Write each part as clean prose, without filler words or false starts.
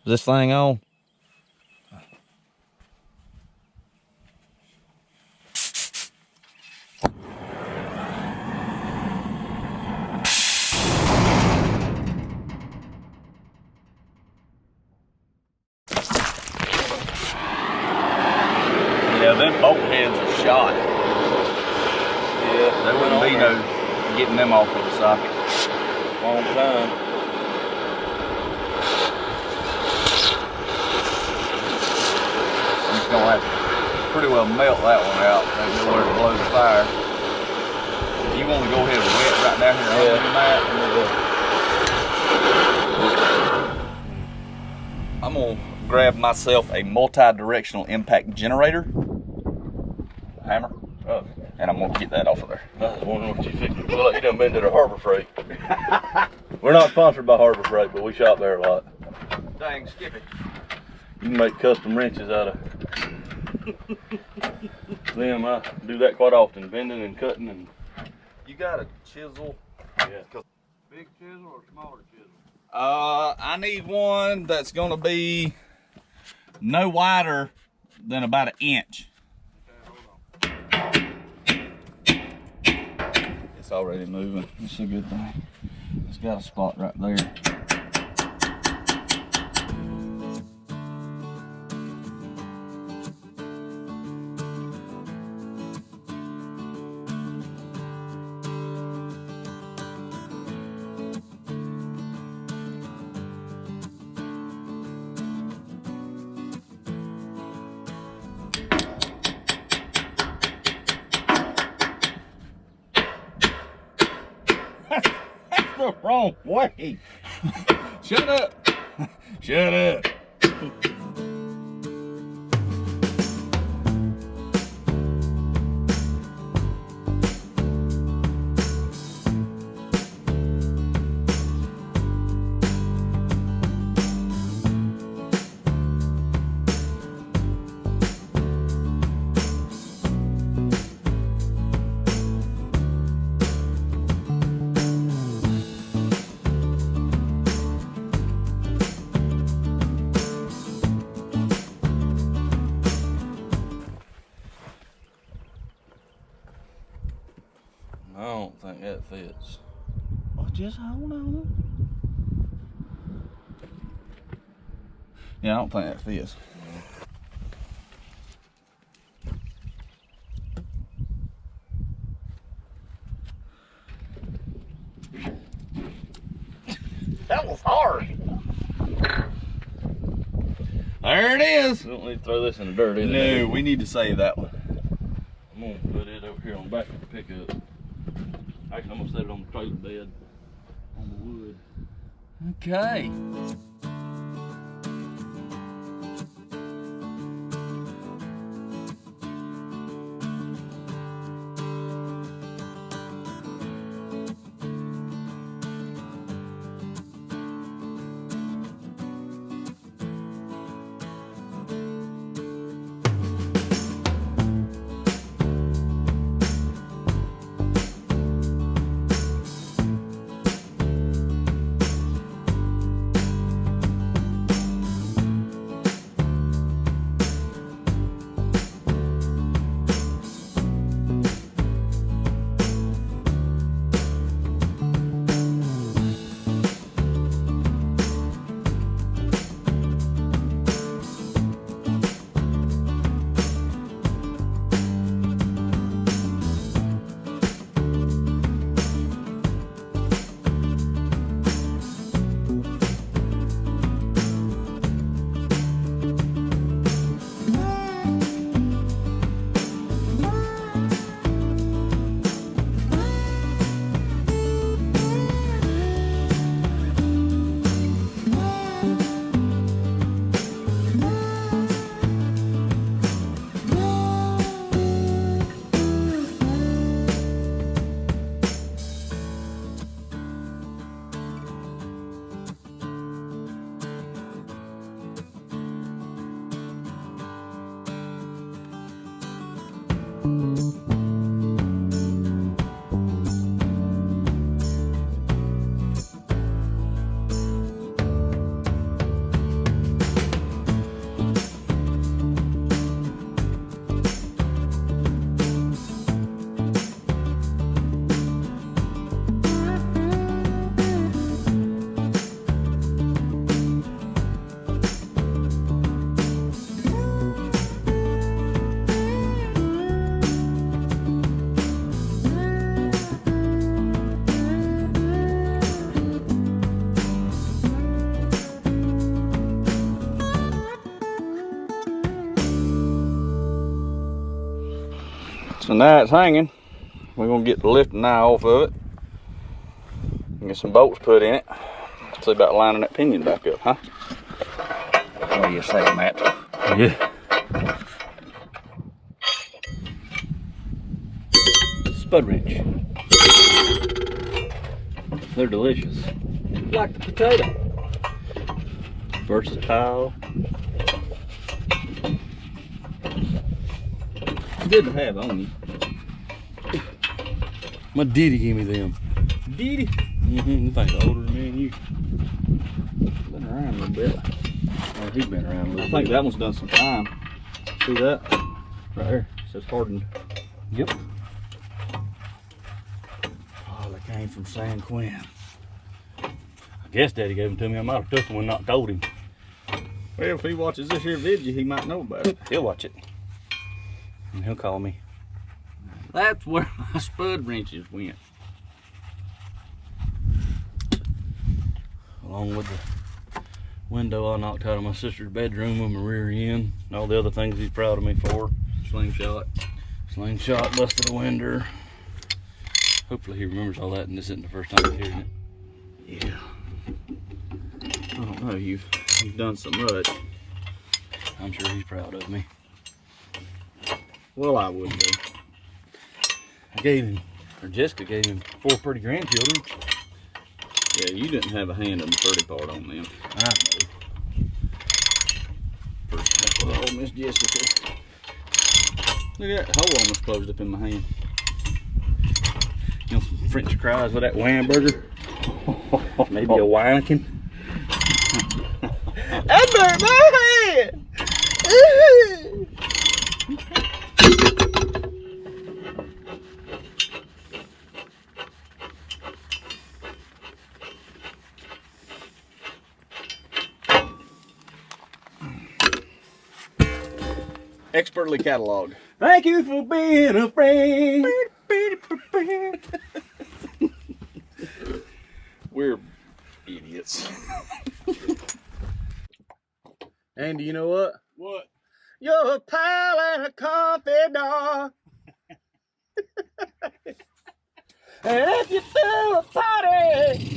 Is this thing on? Yeah, them bolt heads are shot. Yeah, There wouldn't be no getting them off of the socket. long time. I'm just gonna have to pretty well melt that one out. There's nowhere to blow the fire. If you want to go ahead and wet right down here under the mat, I'm gonna grab myself a multi-directional impact generator hammer, and I'm gonna get that off of there. I was wondering what you fixed. Well, like you done been to the Harbor Freight. We're not sponsored by Harbor Freight, but we shop there a lot. Dang, Skippy. You can make custom wrenches out of them. I do that quite often, bending and cutting. And You got a chisel? yeah. Big chisel or smaller chisel? I need one that's gonna be no wider than about an inch. Okay, hold on. It's already moving. It's a good thing. It's got a spot right there. That's the wrong way. Shut up. Shut up. I don't think that fits. Oh, just hold on. Yeah, I don't think that fits. That was hard. There it is. We don't need to throw this in the dirt either. No, we need to save that one. I'm gonna put it over here on the back of the pickup. Actually, I'm gonna set it on the trailer bed on the wood. Okay. So now it's hanging. We're gonna get the lifting eye off of it and get some bolts put in it. See about lining that pinion back up, huh? What do you say, Matt? Yeah. Spud wrench. They're delicious. Like the potato. Versatile. Good to have on you. My Diddy gave me them. Diddy? Mm-hmm. This thing's older than me and you. Been around a little bit. Oh, he's been around a little I bit. think that one's done some time. See that? Right there. It says hardened. Yep. Oh, they came from San Quinn. I guess Daddy gave them to me. I might have took them and not told him. Well, if he watches this here video, he might know about it. He'll watch it. And he'll call me. That's where my spud wrenches went. Along with the window I knocked out of my sister's bedroom with my rear end. And all the other things he's proud of me for. Slingshot. Slingshot, busted a window. Hopefully he remembers all that and this isn't the first time he's hearing it. Yeah. I don't know, you've done so much. I'm sure he's proud of me. Well, I would be. I gave him, or Jessica gave him 4 pretty grandchildren. Yeah, you didn't have a hand in the pretty part on them. I know. That's what old Miss Jessica. Look at that hole almost closed up in my hand. You know, some French fries with that wham burger. Maybe a Weineken. That burnt my hand! Expertly cataloged. Thank you for being a friend. We're idiots. And do you know what? What? You're a pal and a confidant. And if you throw a party,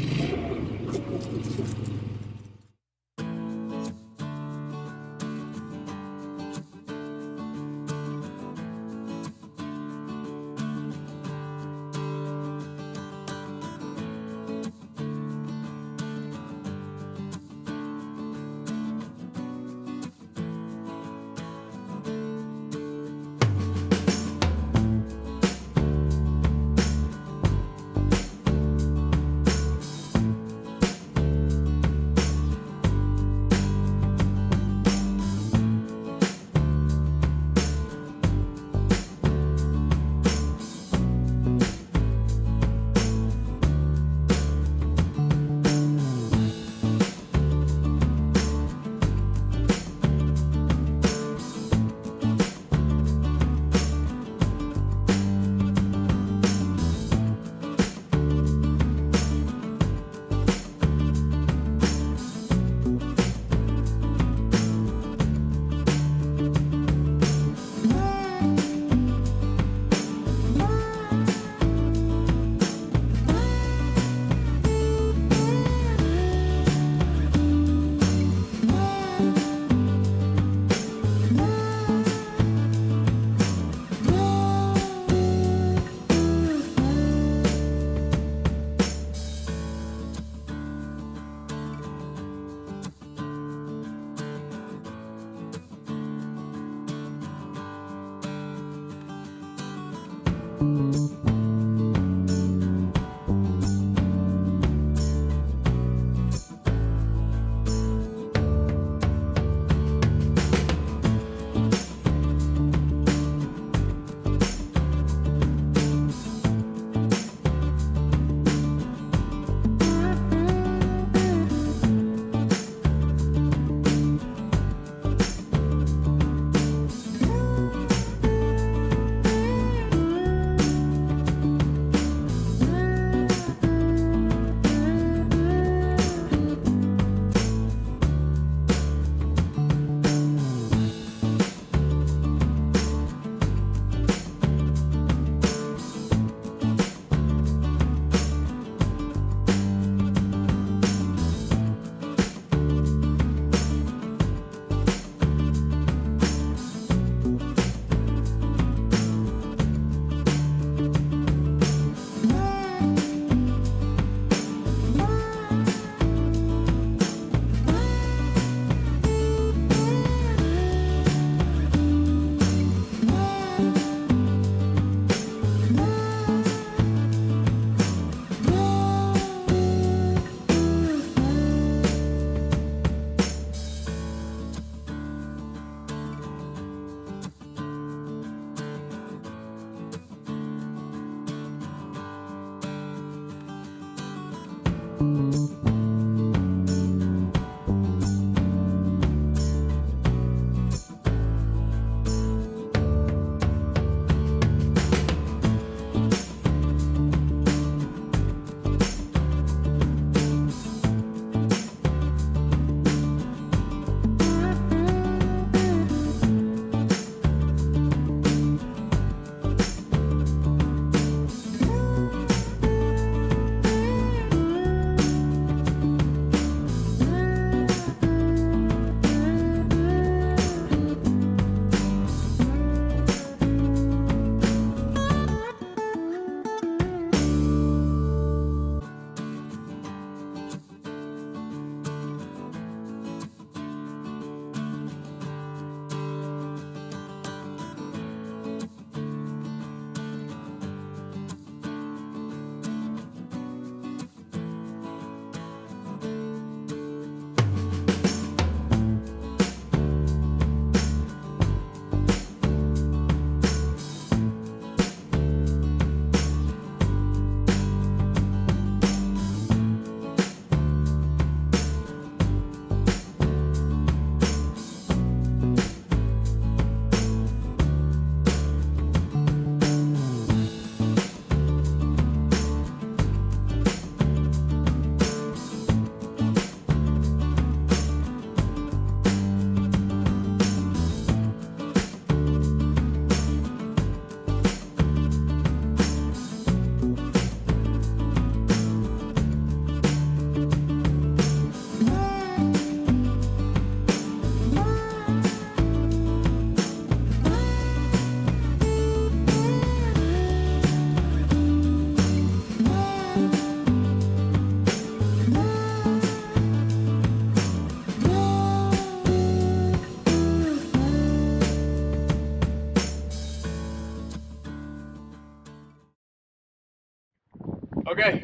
Okay,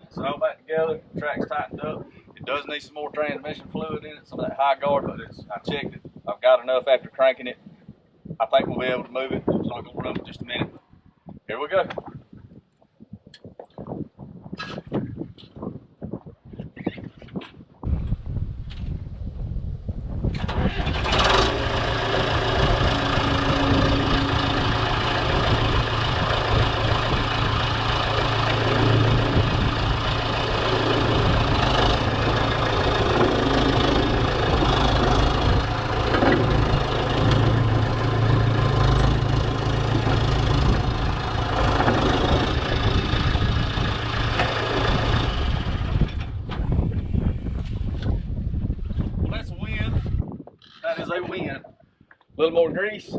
it's all back together. Track's tightened up. It does need some more transmission fluid in it, some of that high guard, but I checked it. I've got enough after cranking it. I think we'll be able to move it. So I'm gonna run it just a minute. Here we go. Well, that's a win. That is a win. A little more grease.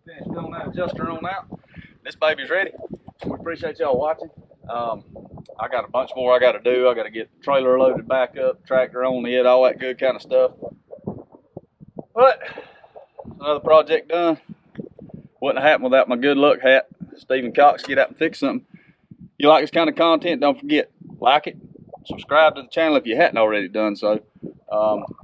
Finish filling that adjuster on out. This baby's ready. We appreciate y'all watching. I got a bunch more I got to do. I got to get the trailer loaded back up, tractor on it, all that good kind of stuff. But another project done. Wouldn't have happened without my good luck hat. Stephen Cox, get out and fix something. You like this kind of content, don't forget, like it, subscribe to the channel if you hadn't already done so.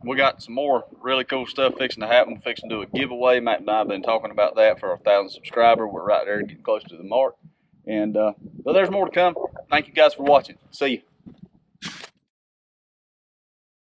We got some more really cool stuff fixing to happen. We're fixing to do a giveaway. Matt and I have been talking about that for our 1,000 subscriber. We're right there getting close to the mark. And but there's more to come. Thank you guys for watching. See you.